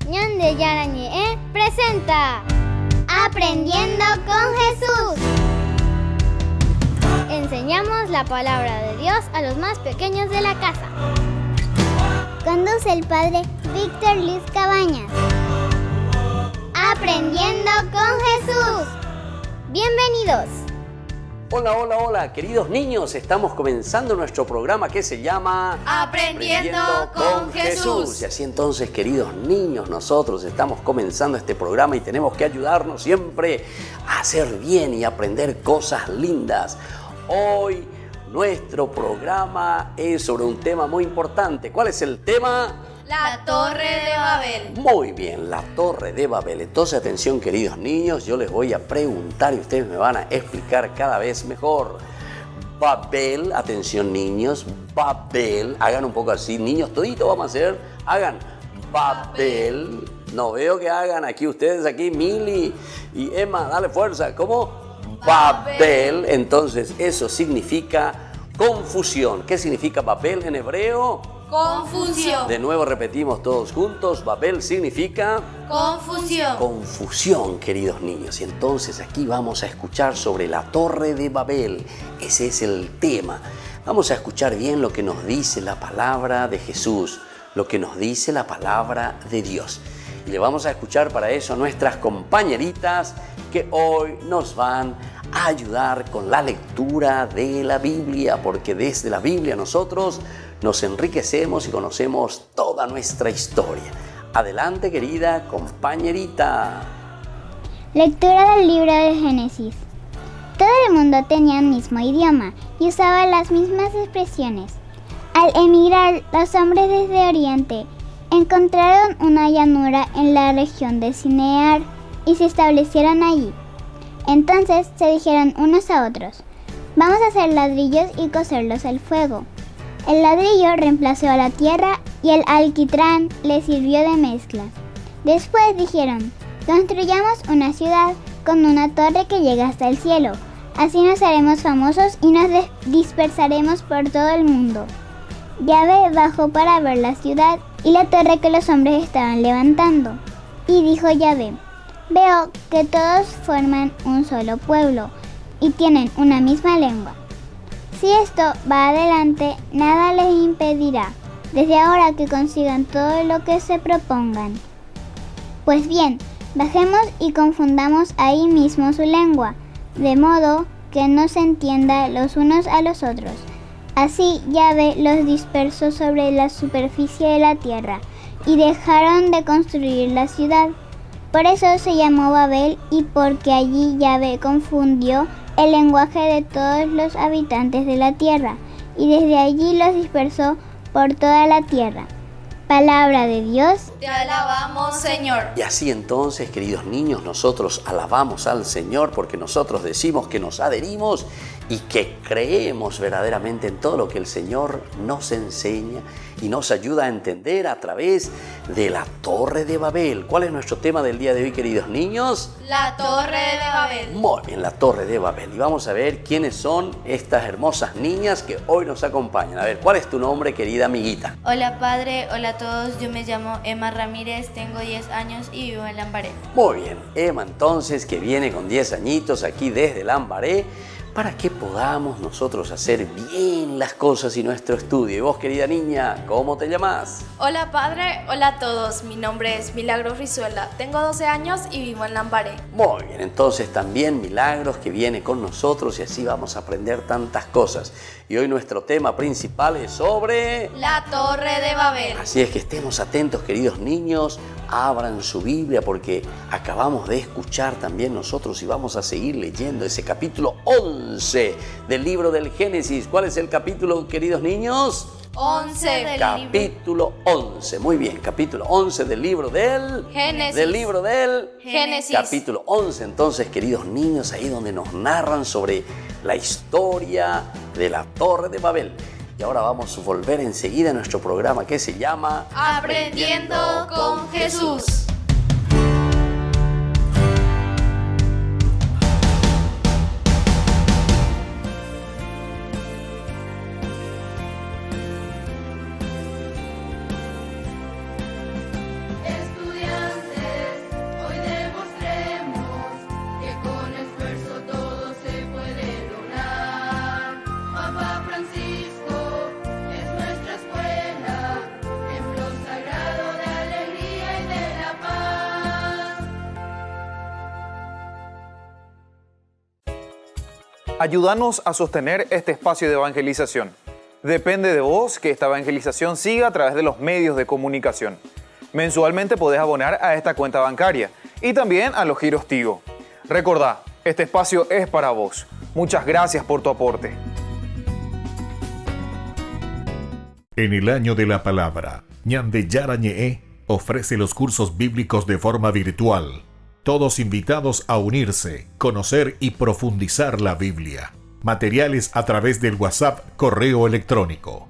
Ñan de Yarañe presenta Aprendiendo con Jesús. Enseñamos la palabra de Dios a los más pequeños de la casa. Conduce el padre Víctor Luis Cabañas. Aprendiendo con Jesús. Bienvenidos. Hola, hola, hola, queridos niños, estamos comenzando nuestro programa que se llama Aprendiendo con Jesús. Y así entonces, queridos niños, nosotros estamos comenzando este programa y tenemos que ayudarnos siempre a hacer bien y aprender cosas lindas. Hoy nuestro programa es sobre un tema muy importante. ¿Cuál es el tema? La Torre de Babel. Muy bien, la Torre de Babel. Entonces, atención, queridos niños, yo les voy a preguntar y ustedes me van a explicar cada vez mejor. Babel, atención niños, Babel, hagan un poco así, niños, todito vamos a hacer, hagan Babel. No veo que hagan aquí ustedes, aquí Mili y Emma, dale fuerza, ¿cómo? Babel. Entonces, eso significa confusión. ¿Qué significa Babel en hebreo? Confusión. De nuevo repetimos todos juntos, Babel significa Confusión. confusión, queridos niños. Y entonces aquí vamos a escuchar sobre la Torre de Babel. Ese es el tema. Vamos a escuchar bien lo que nos dice la palabra de Jesús, lo que nos dice la palabra de Dios. Y le vamos a escuchar para eso a nuestras compañeritas que hoy nos van a ayudar con la lectura de la Biblia, porque desde la Biblia nosotros nos enriquecemos y conocemos toda nuestra historia. Adelante, querida compañerita. Lectura del libro de Génesis. Todo el mundo tenía el mismo idioma y usaba las mismas expresiones. Al emigrar, los hombres desde Oriente encontraron una llanura en la región de Sinear y se establecieron allí. Entonces se dijeron unos a otros: vamos a hacer ladrillos y cocerlos al fuego. El ladrillo reemplazó a la tierra y el alquitrán le sirvió de mezcla. Después dijeron: construyamos una ciudad con una torre que llegue hasta el cielo. Así nos haremos famosos y nos dispersaremos por todo el mundo. Yahvé bajó para ver la ciudad y la torre que los hombres estaban levantando. Y dijo Yahvé: veo que todos forman un solo pueblo y tienen una misma lengua. Si esto va adelante, nada les impedirá, desde ahora, que consigan todo lo que se propongan. Pues bien, bajemos y confundamos ahí mismo su lengua, de modo que no se entienda los unos a los otros. Así Yahvé los dispersó sobre la superficie de la tierra y dejaron de construir la ciudad. Por eso se llamó Babel, y porque allí Yahvé confundió el lenguaje de todos los habitantes de la tierra, y desde allí los dispersó por toda la tierra. Palabra de Dios. Te alabamos, Señor. Y así entonces, queridos niños, nosotros alabamos al Señor porque nosotros decimos que nos adherimos y que creemos verdaderamente en todo lo que el Señor nos enseña y nos ayuda a entender a través de la Torre de Babel. ¿Cuál es nuestro tema del día de hoy, queridos niños? La Torre de Babel. Muy bien, la Torre de Babel. Y vamos a ver quiénes son estas hermosas niñas que hoy nos acompañan. A ver, ¿cuál es tu nombre, querida amiguita? Hola, padre. Hola a todos. Yo me llamo Emma Ramírez, tengo 10 años y vivo en Lambaré. Muy bien, Emma entonces, que viene con 10 añitos aquí desde Lambaré, para que podamos nosotros hacer bien las cosas y nuestro estudio. Y vos, querida niña, ¿cómo te llamas? Hola padre, hola a todos, mi nombre es Milagros Rizuela, tengo 12 años y vivo en Lambaré. Muy bien, entonces también Milagros, que viene con nosotros, y así vamos a aprender tantas cosas. Y hoy nuestro tema principal es sobre La Torre de Babel. Así es que estemos atentos, queridos niños, abran su Biblia porque acabamos de escuchar también nosotros y vamos a seguir leyendo ese capítulo 11 del libro del Génesis. ¿Cuál es el capítulo, queridos niños? 11 del libro. Capítulo 11, muy bien, capítulo 11 del libro del Génesis. Del libro del Génesis. Capítulo 11, entonces, queridos niños, ahí donde nos narran sobre la historia de la Torre de Babel. Y ahora vamos a volver enseguida a nuestro programa que se llama Aprendiendo con Jesús. Estudiar Ayúdanos a sostener este espacio de evangelización. Depende de vos que esta evangelización siga a través de los medios de comunicación. Mensualmente podés abonar a esta cuenta bancaria y también a los giros Tigo. Recordá, este espacio es para vos. Muchas gracias por tu aporte. En el año de la palabra, Ñande Yarañe'e ofrece los cursos bíblicos de forma virtual. Todos invitados a unirse, conocer y profundizar la Biblia. Materiales a través del WhatsApp, correo electrónico.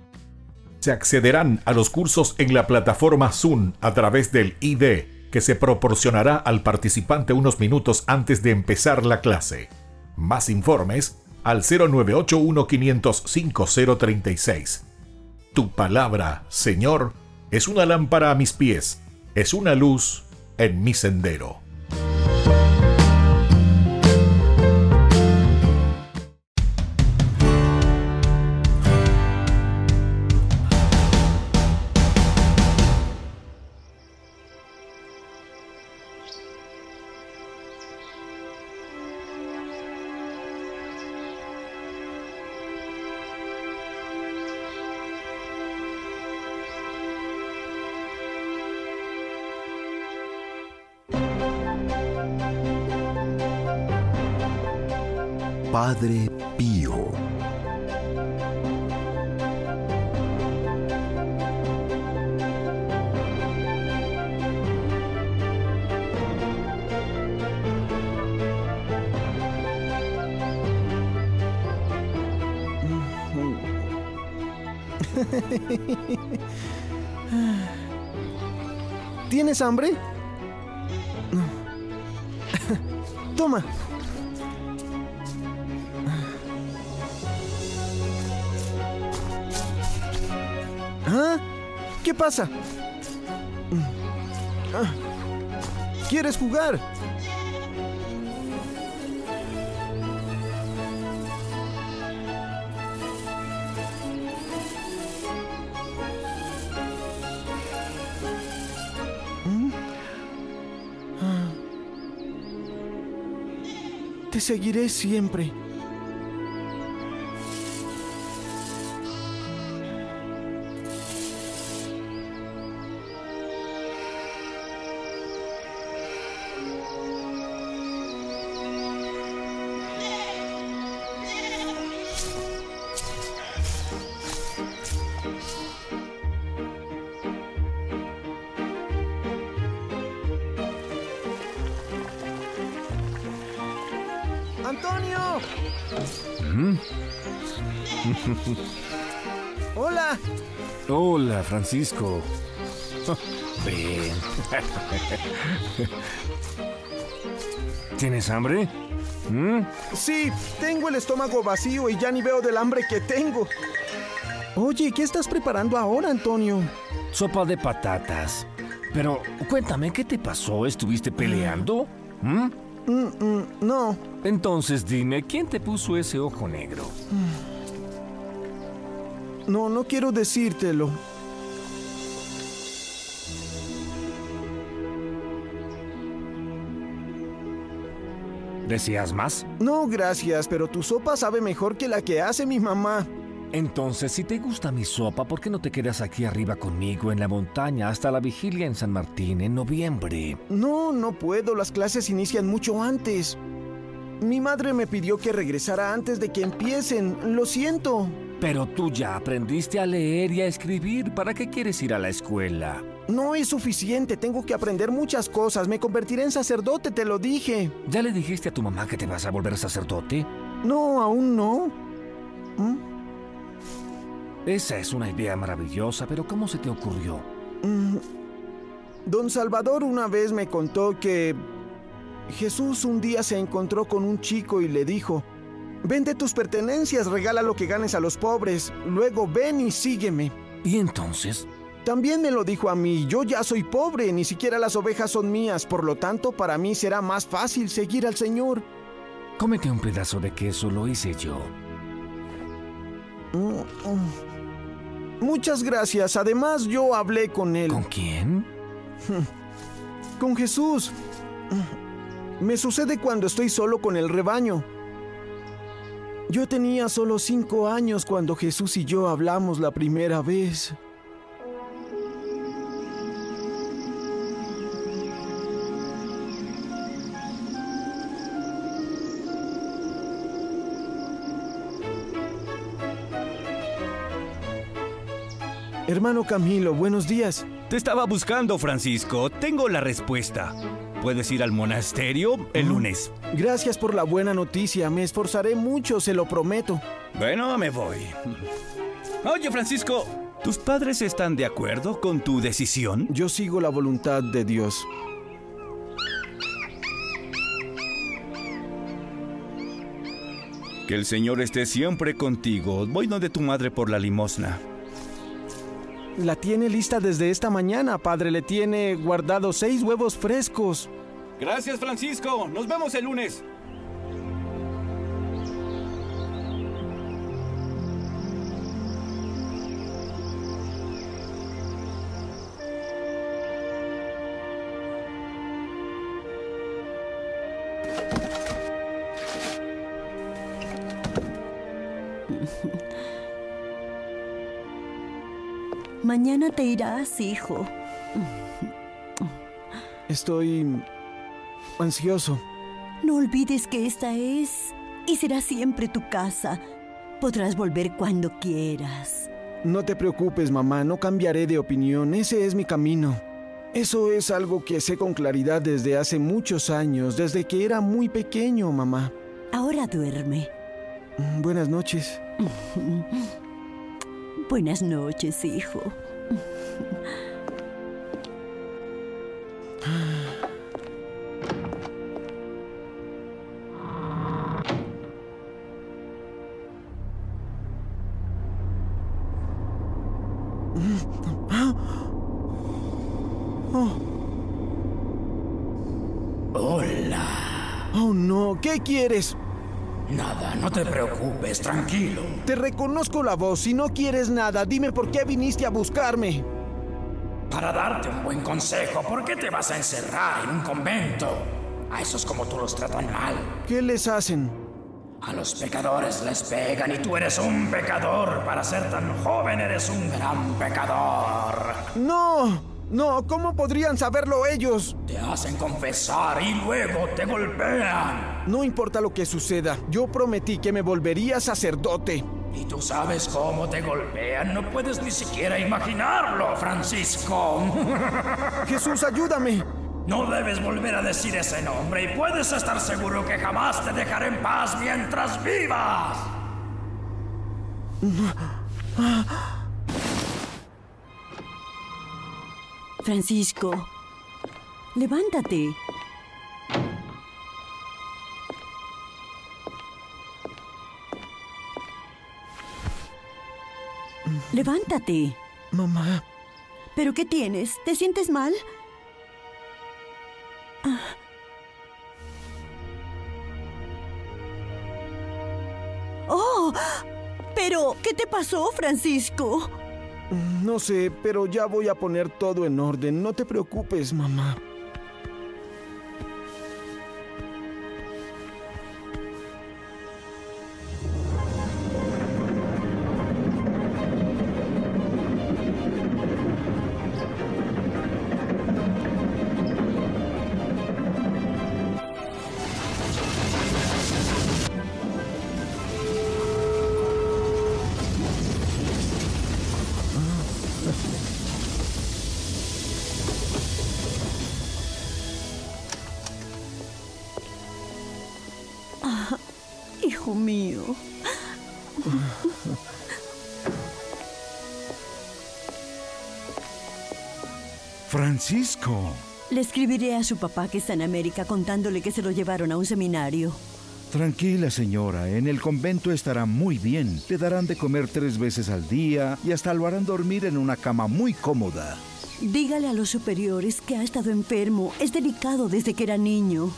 Se accederán a los cursos en la plataforma Zoom a través del ID, que se proporcionará al participante unos minutos antes de empezar la clase. Más informes al 0981-500-5036. Tu palabra, Señor, es una lámpara a mis pies, es una luz en mi sendero. Padre Pío. ¿Tienes hambre? Toma. ¿Ah? ¿Qué pasa? ¿Quieres jugar? Te seguiré siempre. ¡Antonio! ¡Hola! Hola, Francisco. Ven. ¿Tienes hambre? Sí, tengo el estómago vacío y ya ni veo del hambre que tengo. Oye, ¿qué estás preparando ahora, Antonio? Sopa de patatas. Pero cuéntame, ¿qué te pasó? ¿Estuviste peleando? No. Entonces dime, ¿quién te puso ese ojo negro? No quiero decírtelo. ¿Deseas más? No, gracias, pero tu sopa sabe mejor que la que hace mi mamá. Entonces, si te gusta mi sopa, ¿por qué no te quedas aquí arriba conmigo en la montaña hasta la vigilia en San Martín en noviembre? No puedo. Las clases inician mucho antes. Mi madre me pidió que regresara antes de que empiecen. Lo siento. Pero tú ya aprendiste a leer y a escribir. ¿Para qué quieres ir a la escuela? No es suficiente. Tengo que aprender muchas cosas. Me convertiré en sacerdote, te lo dije. ¿Ya le dijiste a tu mamá que te vas a volver sacerdote? No, aún no. Esa es una idea maravillosa, pero ¿cómo se te ocurrió? Don Salvador una vez me contó que Jesús un día se encontró con un chico y le dijo: vende tus pertenencias, regala lo que ganes a los pobres, luego ven y sígueme. ¿Y entonces? También me lo dijo a mí. Yo ya soy pobre, ni siquiera las ovejas son mías, por lo tanto para mí será más fácil seguir al Señor. Cómete un pedazo de queso, lo hice yo. Muchas gracias. Además, yo hablé con él. ¿Con quién? Con Jesús. Me sucede cuando estoy solo con el rebaño. Yo tenía solo 5 años cuando Jesús y yo hablamos la primera vez. Hermano Camilo, buenos días. Te estaba buscando, Francisco. Tengo la respuesta. Puedes ir al monasterio el lunes. Gracias por la buena noticia. Me esforzaré mucho, se lo prometo. Bueno, me voy. Oye, Francisco, ¿tus padres están de acuerdo con tu decisión? Yo sigo la voluntad de Dios. Que el Señor esté siempre contigo. Voy donde tu madre por la limosna. La tiene lista desde esta mañana, padre. Le tiene guardado 6 huevos frescos. Gracias, Francisco. Nos vemos el lunes. Mañana te irás, hijo. Estoy ansioso. No olvides que esta es y será siempre tu casa. Podrás volver cuando quieras. No te preocupes, mamá. No cambiaré de opinión. Ese es mi camino. Eso es algo que sé con claridad desde hace muchos años, desde que era muy pequeño, mamá. Ahora duerme. Buenas noches. Buenas noches, hijo. Hola. Oh, no. ¿Qué quieres? Nada, no te preocupes, tranquilo. Te reconozco la voz. Si no quieres nada, dime por qué viniste a buscarme. Para darte un buen consejo, ¿por qué te vas a encerrar en un convento? A esos como tú los tratan mal. ¿Qué les hacen? A los pecadores les pegan y tú eres un pecador. Para ser tan joven eres un gran pecador. ¡No! ¡No! ¿Cómo podrían saberlo ellos? Te hacen confesar y luego te golpean. No importa lo que suceda, yo prometí que me volvería sacerdote. ¿Y tú sabes cómo te golpean? No puedes ni siquiera imaginarlo, Francisco. Jesús, ayúdame. No debes volver a decir ese nombre y puedes estar seguro que jamás te dejaré en paz mientras vivas. Francisco, levántate. Levántate. Mamá. ¿Pero qué tienes? ¿Te sientes mal? ¡Oh! ¿Pero qué te pasó, Francisco? No sé, pero ya voy a poner todo en orden. No te preocupes, mamá. Hijo mío. Francisco. Le escribiré a su papá que está en América contándole que se lo llevaron a un seminario. Tranquila, señora. En el convento estará muy bien. Le darán de comer 3 veces al día y hasta lo harán dormir en una cama muy cómoda. Dígale a los superiores que ha estado enfermo. Es delicado desde que era niño.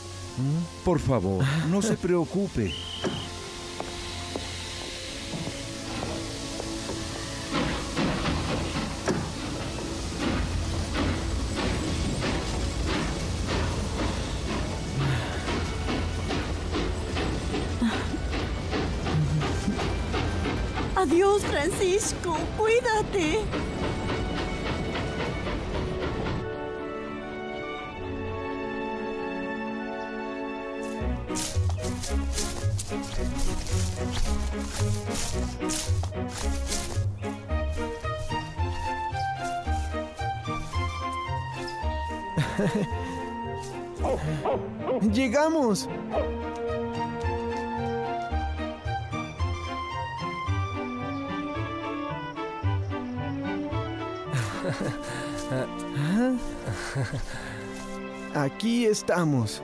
Por favor, no se preocupe. Adiós, Francisco. Cuídate. ¡Llegamos! Aquí estamos.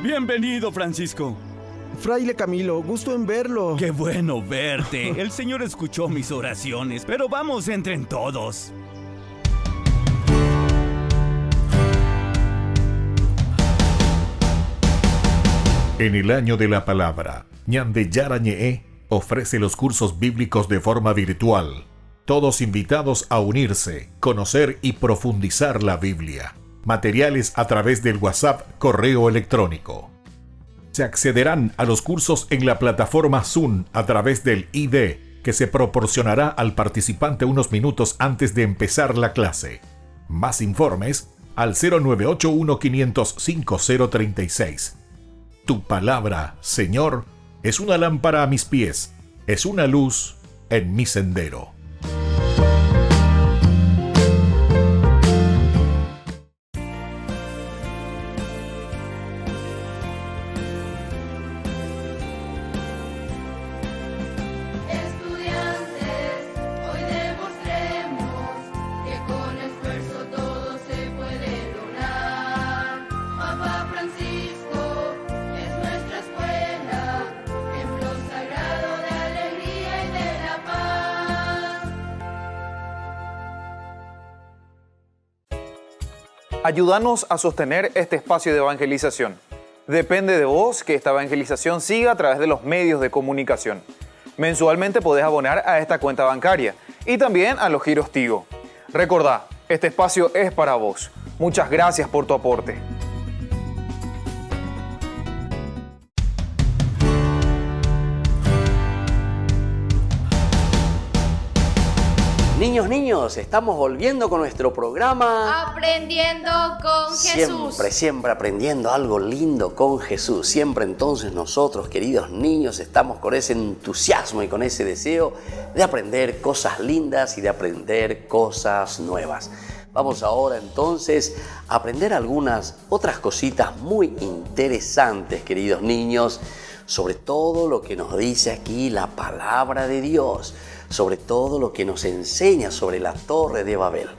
Bienvenido, Francisco. Fraile Camilo, gusto en verlo. Qué bueno verte. El Señor escuchó mis oraciones, pero vamos, entren todos. En el año de la palabra, Ñande Yarañe ofrece los cursos bíblicos de forma virtual. Todos invitados a unirse, conocer y profundizar la Biblia. Materiales a través del WhatsApp, correo electrónico. Se accederán a los cursos en la plataforma Zoom a través del ID, que se proporcionará al participante unos minutos antes de empezar la clase. Más informes al 0981-500-5036. Tu palabra, Señor, es una lámpara a mis pies, es una luz en mi sendero. Ayúdanos a sostener este espacio de evangelización. Depende de vos que esta evangelización siga a través de los medios de comunicación. Mensualmente podés abonar a esta cuenta bancaria y también a los giros Tigo. Recordá, este espacio es para vos. Muchas gracias por tu aporte. Niños, estamos volviendo con nuestro programa Aprendiendo con Jesús. Siempre aprendiendo algo lindo con Jesús. Siempre entonces nosotros, queridos niños, estamos con ese entusiasmo y con ese deseo de aprender cosas lindas y de aprender cosas nuevas. Vamos ahora entonces a aprender algunas otras cositas muy interesantes, queridos niños, sobre todo lo que nos dice aquí la palabra de Dios, sobre todo lo que nos enseña sobre la Torre de Babel.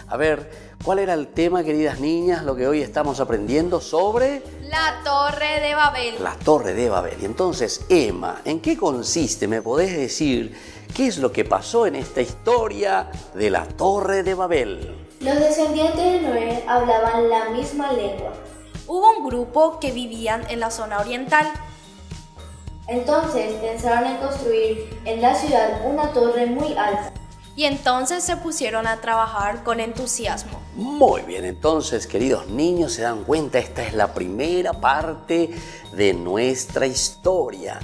A ver, ¿cuál era el tema, queridas niñas, lo que hoy estamos aprendiendo sobre? La Torre de Babel. La Torre de Babel. Y entonces, Emma, ¿en qué consiste? ¿Me podés decir qué es lo que pasó en esta historia de la Torre de Babel? Los descendientes de Noé hablaban la misma lengua. Hubo un grupo que vivían en la zona oriental. Entonces pensaron en construir en la ciudad una torre muy alta. Y entonces se pusieron a trabajar con entusiasmo. Muy bien, entonces, queridos niños, se dan cuenta, esta es la primera parte de nuestra historia.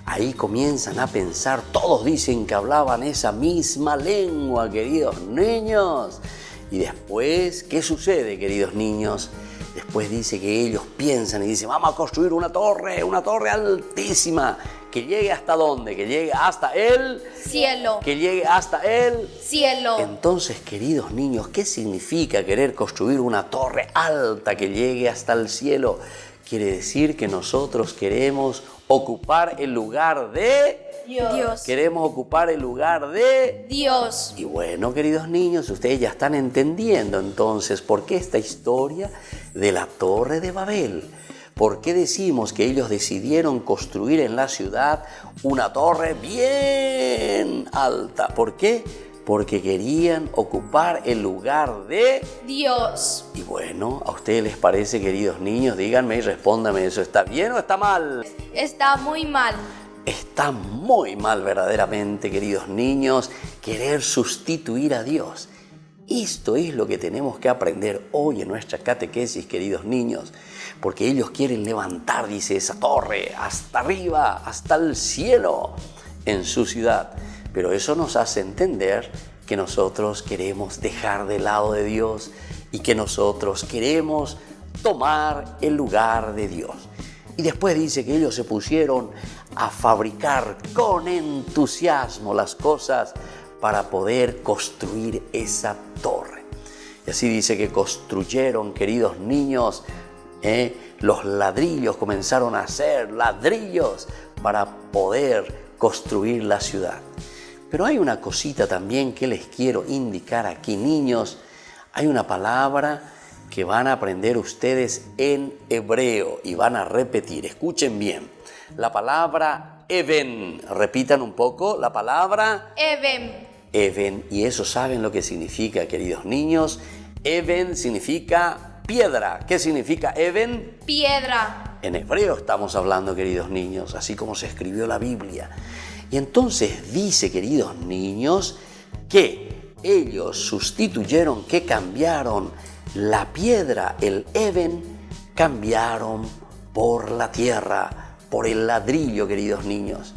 Ahí comienzan a pensar, todos dicen que hablaban esa misma lengua, queridos niños. Y después, ¿qué sucede, queridos niños? Después dice que ellos piensan y dicen, vamos a construir una torre altísima, que llegue hasta ¿dónde? Que llegue hasta el cielo. Que llegue hasta el cielo. Entonces, queridos niños, ¿qué significa querer construir una torre alta que llegue hasta el cielo? Quiere decir que nosotros queremos ocupar el lugar de Dios. Queremos ocupar el lugar de Dios. Y bueno, queridos niños, ustedes ya están entendiendo entonces por qué esta historia de la Torre de Babel. ¿Por qué decimos que ellos decidieron construir en la ciudad una torre bien alta? ¿Por qué? Porque querían ocupar el lugar de Dios. Y bueno, ¿a ustedes les parece, queridos niños? Díganme y respóndanme, ¿eso está bien o está mal? Está muy mal. Está muy mal verdaderamente, queridos niños, querer sustituir a Dios. Esto es lo que tenemos que aprender hoy en nuestra catequesis, queridos niños, porque ellos quieren levantar, dice, esa torre hasta arriba, hasta el cielo en su ciudad. Pero eso nos hace entender que nosotros queremos dejar de lado de Dios y que nosotros queremos tomar el lugar de Dios. Y después dice que ellos se pusieron a fabricar con entusiasmo las cosas para poder construir esa torre. Y así dice que construyeron, queridos niños, los ladrillos, comenzaron a hacer ladrillos para poder construir la ciudad. Pero hay una cosita también que les quiero indicar aquí, niños. Hay una palabra que van a aprender ustedes en hebreo y van a repetir. Escuchen bien. La palabra even. Repitan un poco la palabra Even. Even. Y eso saben lo que significa, queridos niños. Even significa piedra. ¿Qué significa even? Piedra. En hebreo estamos hablando, queridos niños, así como se escribió la Biblia. Y entonces dice, queridos niños, que ellos sustituyeron, que cambiaron la piedra, el even, cambiaron por la tierra, por el ladrillo, queridos niños.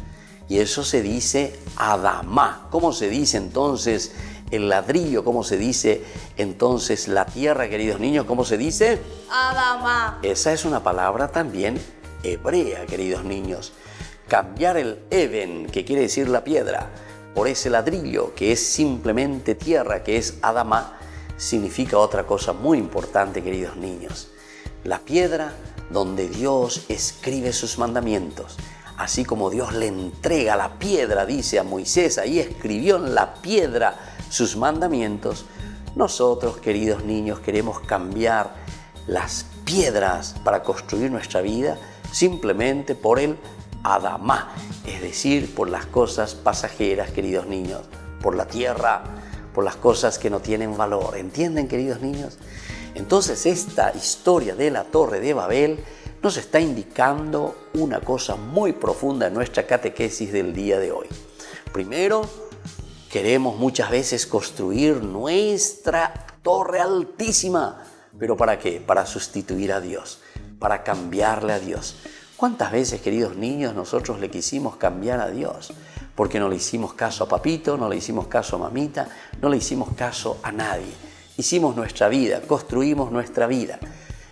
Y eso se dice Adamá. ¿Cómo se dice entonces el ladrillo? ¿Cómo se dice entonces la tierra, queridos niños? ¿Cómo se dice? Adamá. Esa es una palabra también hebrea, queridos niños. Cambiar el even, que quiere decir la piedra, por ese ladrillo, que es simplemente tierra, que es Adamá, significa otra cosa muy importante, queridos niños. La piedra donde Dios escribe sus mandamientos. Así como Dios le entrega la piedra, dice a Moisés, ahí escribió en la piedra sus mandamientos, nosotros, queridos niños, queremos cambiar las piedras para construir nuestra vida simplemente por el Adamá, es decir, por las cosas pasajeras, queridos niños, por la tierra, por las cosas que no tienen valor. ¿Entienden, queridos niños? Entonces, esta historia de la Torre de Babel nos está indicando una cosa muy profunda en nuestra catequesis del día de hoy. Primero, queremos muchas veces construir nuestra torre altísima. ¿Pero para qué? Para sustituir a Dios, para cambiarle a Dios. ¿Cuántas veces, queridos niños, nosotros le quisimos cambiar a Dios? Porque no le hicimos caso a papito, no le hicimos caso a mamita, no le hicimos caso a nadie. Hicimos nuestra vida, construimos nuestra vida.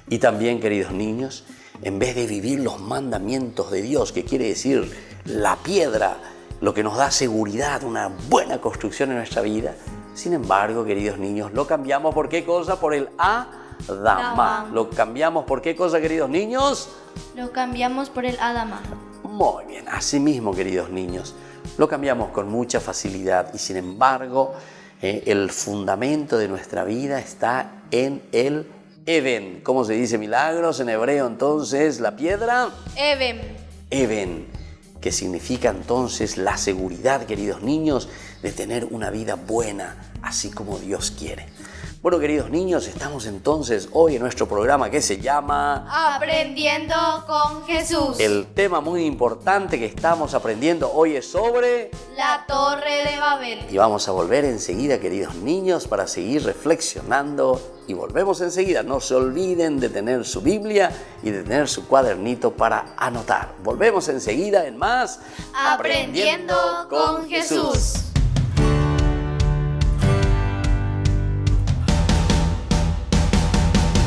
Y también, queridos niños, en vez de vivir los mandamientos de Dios, que quiere decir la piedra, lo que nos da seguridad, una buena construcción en nuestra vida, sin embargo, queridos niños, lo cambiamos ¿por qué cosa? Por el Adamá. ¿Lo cambiamos por qué cosa, queridos niños? Lo cambiamos por el Adamá. Muy bien, así mismo, queridos niños, lo cambiamos con mucha facilidad y sin embargo, el fundamento de nuestra vida está en el even. ¿Cómo se dice milagros en hebreo entonces? La piedra. Even. Even, que significa entonces la seguridad, queridos niños, de tener una vida buena, así como Dios quiere. Bueno, queridos niños, estamos entonces hoy en nuestro programa que se llama Aprendiendo con Jesús. El tema muy importante que estamos aprendiendo hoy es sobre la Torre de Babel. Y vamos a volver enseguida, queridos niños, para seguir reflexionando. Y volvemos enseguida. No se olviden de tener su Biblia y de tener su cuadernito para anotar. Volvemos enseguida en más Aprendiendo con Jesús.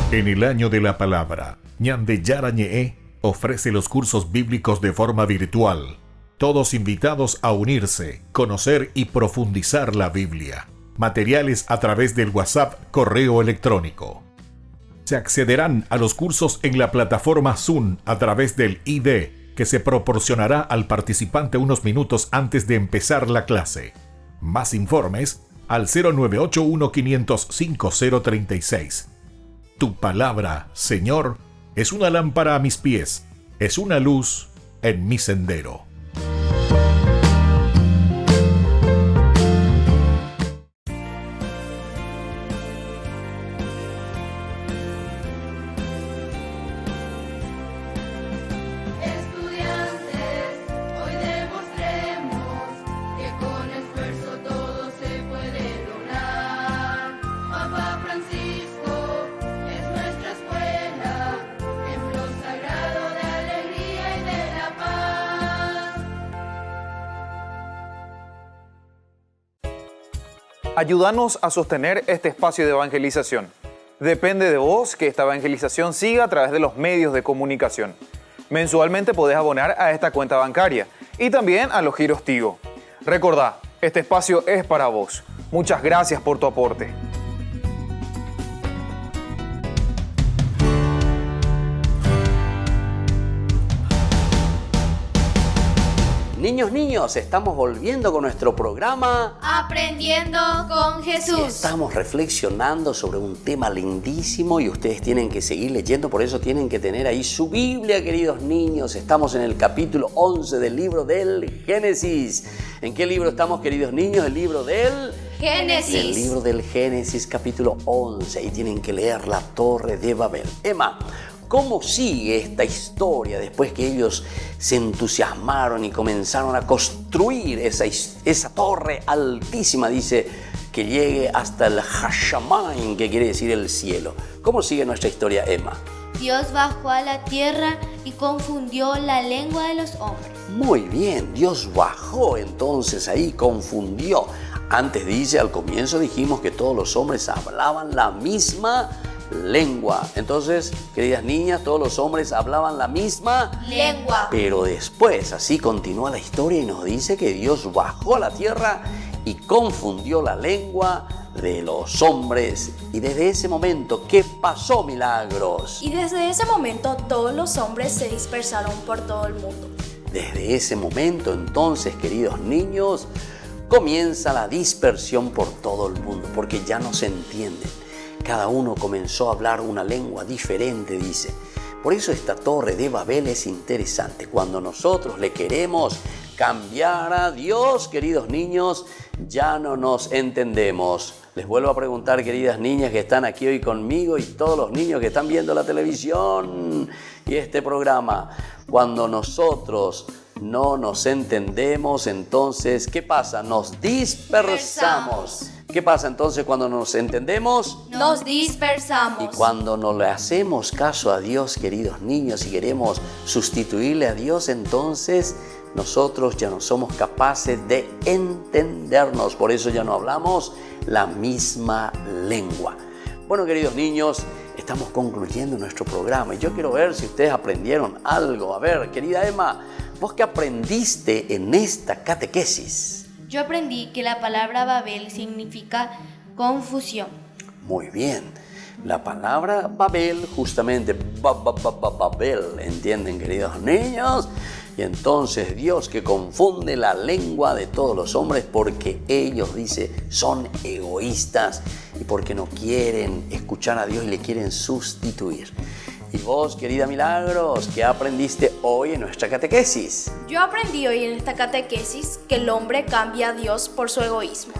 En el año de la palabra, Ñande Yarañe ofrece los cursos bíblicos de forma virtual. Todos invitados a unirse, conocer y profundizar la Biblia. Materiales a través del WhatsApp, correo electrónico. Se accederán a los cursos en la plataforma Zoom a través del ID, que se proporcionará al participante unos minutos antes de empezar la clase. Más informes al 0981-500-5036. Tu palabra, Señor, es una lámpara a mis pies, es una luz en mi sendero. Ayúdanos a sostener este espacio de evangelización. Depende de vos que esta evangelización siga a través de los medios de comunicación. Mensualmente podés abonar a esta cuenta bancaria y también a los giros Tigo. Recordá, este espacio es para vos. Muchas gracias por tu aporte. Niños, estamos volviendo con nuestro programa Aprendiendo con Jesús. Estamos reflexionando sobre un tema lindísimo y ustedes tienen que seguir leyendo, por eso tienen que tener ahí su Biblia, queridos niños. Estamos en el capítulo 11 del libro del Génesis. ¿En qué libro estamos, queridos niños? El libro del Génesis. El libro del Génesis, capítulo 11. Y tienen que leer la Torre de Babel. Emma, ¿cómo sigue esta historia después que ellos se entusiasmaron y comenzaron a construir esa torre altísima? Dice que llegue hasta el Hashamayim, que quiere decir el cielo. ¿Cómo sigue nuestra historia, Emma? Dios bajó a la tierra y confundió la lengua de los hombres. Muy bien, Dios bajó entonces ahí, confundió. Antes dice, al comienzo dijimos que todos los hombres hablaban la misma lengua. Entonces, queridas niñas, todos los hombres hablaban la misma lengua. Pero después, así continúa la historia y nos dice que Dios bajó a la tierra y confundió la lengua de los hombres. Y desde ese momento, ¿qué pasó, Milagros? Y desde ese momento todos los hombres se dispersaron por todo el mundo. Desde ese momento, entonces, queridos niños, comienza la dispersión por todo el mundo, porque ya no se entienden. Cada uno comenzó a hablar una lengua diferente, dice. Por eso esta Torre de Babel es interesante. Cuando nosotros le queremos cambiar a Dios, queridos niños, ya no nos entendemos. Les vuelvo a preguntar, queridas niñas que están aquí hoy conmigo y todos los niños que están viendo la televisión y este programa, cuando nosotros no nos entendemos, entonces, ¿qué pasa? Nos dispersamos. ¿Qué pasa entonces cuando nos entendemos? Nos dispersamos. Y cuando no le hacemos caso a Dios, queridos niños, y queremos sustituirle a Dios, entonces nosotros ya no somos capaces de entendernos. Por eso ya no hablamos la misma lengua. Bueno, queridos niños, estamos concluyendo nuestro programa y yo quiero ver si ustedes aprendieron algo. A ver, querida Emma, ¿vos qué aprendiste en esta catequesis? Yo aprendí que la palabra Babel significa confusión. Muy bien. La palabra Babel, justamente, Babel, ¿entienden, queridos niños? Y entonces Dios que confunde la lengua de todos los hombres porque ellos, dice, son egoístas y porque no quieren escuchar a Dios y le quieren sustituir. Y vos, querida Milagros, ¿qué aprendiste hoy en nuestra catequesis? Yo aprendí hoy en esta catequesis que el hombre cambia a Dios por su egoísmo.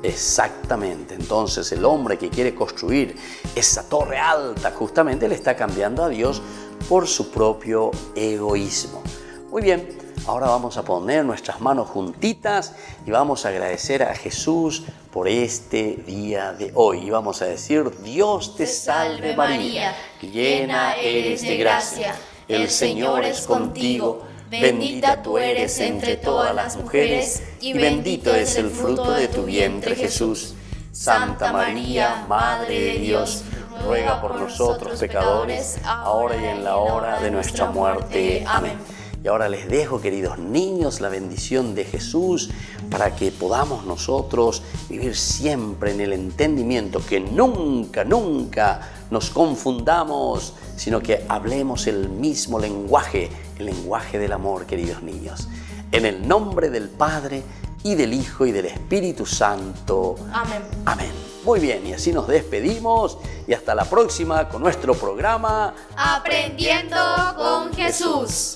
Exactamente, entonces el hombre que quiere construir esa torre alta justamente le está cambiando a Dios por su propio egoísmo. Muy bien, ahora vamos a poner nuestras manos juntitas y vamos a agradecer a Jesús por este día de hoy. Y vamos a decir, Dios te salve María, llena eres de gracia, el Señor es contigo. Bendita tú eres entre todas las mujeres y bendito es el fruto de tu vientre, Jesús. Santa María, Madre de Dios, ruega por nosotros pecadores, ahora y en la hora de nuestra muerte. Amén. Y ahora les dejo, queridos niños, la bendición de Jesús para que podamos nosotros vivir siempre en el entendimiento, que nunca nos confundamos, sino que hablemos el mismo lenguaje, el lenguaje del amor, queridos niños. En el nombre del Padre, y del Hijo, y del Espíritu Santo. Amén. Amén. Muy bien, y así nos despedimos, y hasta la próxima con nuestro programa Aprendiendo con Jesús.